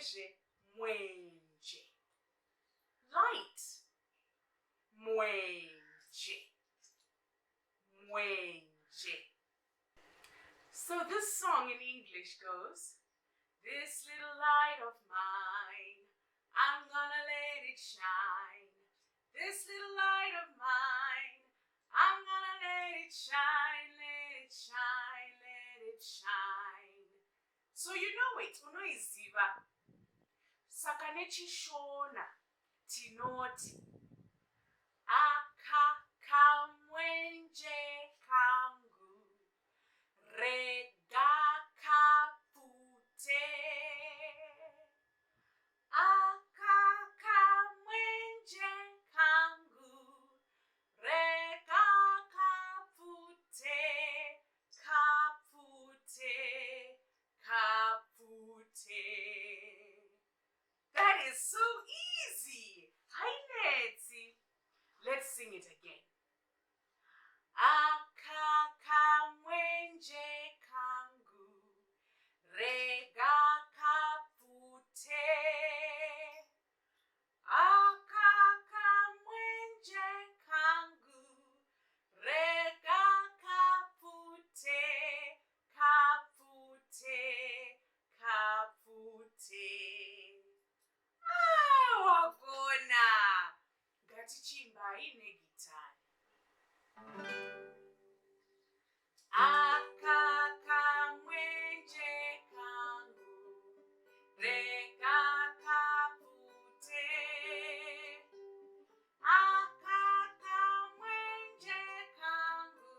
zve mwenje. Light. Mwenje. Mwenje. So this song in English goes, this little light of mine, I'm gonna let it shine. This little light of mine, I'm gonna let it shine, let it shine, let it shine. So you know it, unoiziva. Saka nechishona tinoti aka kamwenje kangu rega kapute. Aka kamwenje kangu rega kapute, kapute, kapute. That is so easy. Hainetsi. Let's sing it again. Aka kamwenje kangu rega kapute. Aka kamwenje kangu rega kapute, kapute, kapute. Wagona. Ngatichimbai negitari. Aka kamwenje kangu rega kapute. Aka kamwenje kangu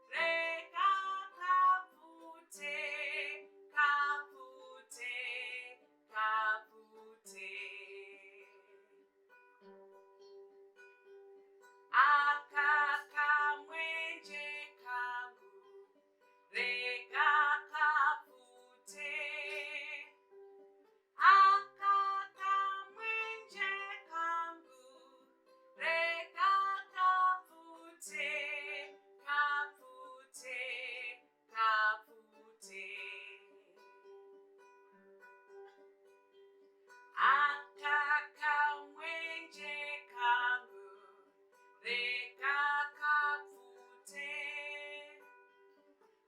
rega kapute, kapute, kapute. Aka kamwenje kangu rega kapute. Aka kamwenje kangu rega kapute, kapute, kapute. Aka kamwenje kangu rega kapute.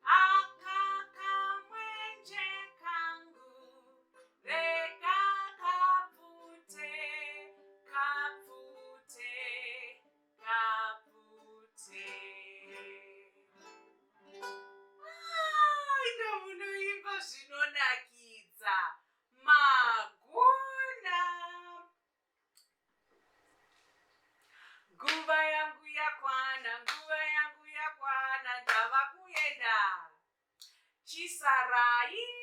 Aka kamwenje kangu rega kapute, kapute, kapute. Ino munoimba zvinonakidza. Magona. Nguva yangu yakwana, ndava kuenda. Chisarai.